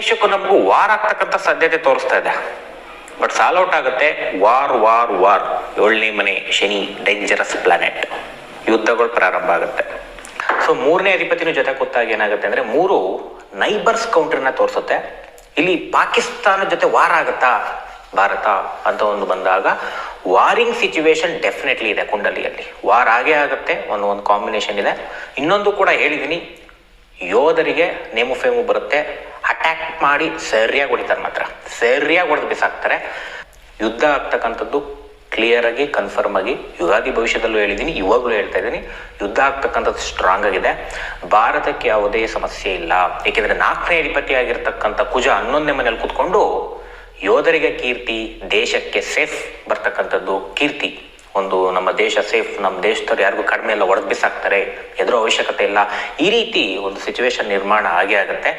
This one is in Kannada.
ದೇಶಕ್ಕೂ ನಮಗೂ ವಾರ್ ಆಗ್ತಕ್ಕಂಥ ಸಾಧ್ಯತೆ ತೋರಿಸ್ತಾ ಇದೆ. ಬಟ್ ಸಾಲ್ ಔಟ್ ಆಗುತ್ತೆ. ವಾರ್ ವಾರ್ ವಾರ್, 7ನೇ ಮನೆ ಶನಿ, ಡೇಂಜರಸ್ ಪ್ಲಾನೆಟ್, ಯುದ್ಧಗಳು ಪ್ರಾರಂಭ ಆಗುತ್ತೆ. ಸೊ 3ನೇ ಅಧಿಪತಿನೂ ಜೊತೆ ಕೂತಾಗ ಏನಾಗುತ್ತೆ ಅಂದ್ರೆ 3 ನೈಬರ್ಸ್ ಕೌಂಟ್ರಿನ ತೋರಿಸುತ್ತೆ. ಇಲ್ಲಿ ಪಾಕಿಸ್ತಾನ ಜೊತೆ ವಾರ್ ಆಗುತ್ತಾ ಭಾರತ ಅಂತ ಒಂದು ಬಂದಾಗ ವಾರಿಂಗ್ ಸಿಚುವೇಶನ್ ಡೆಫಿನೆಟ್ಲಿ ಇದೆ ಕುಂಡಲಿಯಲ್ಲಿ. ವಾರ್ ಆಗೇ ಆಗುತ್ತೆ, ಒಂದು ಕಾಂಬಿನೇಷನ್ ಇದೆ. ಇನ್ನೊಂದು ಕೂಡ ಹೇಳಿದ್ದೀನಿ, ಯೋಧರಿಗೆ ನೇಮು ಫೇಮು ಬರುತ್ತೆ, ಅಟ್ಯಾಕ್ ಮಾಡಿ ಸರಿಯಾಗಿ ಹೊಡಿತಾರೆ, ಮಾತ್ರ ಸರಿಯಾಗಿ ಹೊಡೆದು ಬಿಸಾಕ್ತಾರೆ. ಯುದ್ಧ ಆಗ್ತಕ್ಕಂಥದ್ದು ಕ್ಲಿಯರ್ ಆಗಿ ಕನ್ಫರ್ಮ್ ಆಗಿ ಯುಗಾದಿ ಭವಿಷ್ಯದಲ್ಲೂ ಹೇಳಿದ್ದೀನಿ, ಇವಾಗಲೂ ಹೇಳ್ತಾ ಇದ್ದೀನಿ, ಯುದ್ಧ ಆಗ್ತಕ್ಕಂಥದ್ದು ಸ್ಟ್ರಾಂಗ್ ಆಗಿದೆ. ಭಾರತಕ್ಕೆ ಯಾವುದೇ ಸಮಸ್ಯೆ ಇಲ್ಲ. ಏಕೆಂದರೆ 4ನೇ ಅಧಿಪತಿ ಆಗಿರ್ತಕ್ಕಂಥ ಕುಜ 11ನೇ ಮನೇಲಿ ಕೂತ್ಕೊಂಡು ಯೋಧರಿಗೆ ಕೀರ್ತಿ, ದೇಶಕ್ಕೆ ಸೇಫ್ ಬರ್ತಕ್ಕಂಥದ್ದು ಕೀರ್ತಿ. ಒಂದು ನಮ್ಮ ದೇಶ ಸೇಫ್, ನಮ್ಮ ದೇಶದವ್ರು ಯಾರಿಗೂ ಕಡಿಮೆ ಎಲ್ಲ ಹೊಡೆದು ಬಿಸಾಕ್ತಾರೆ, ಎದುರೋ ಅವಶ್ಯಕತೆ ಇಲ್ಲ, ಈ ರೀತಿ ಒಂದು ಸಿಚುವೇಶನ್ ನಿರ್ಮಾಣ ಆಗೇ ಆಗುತ್ತೆ.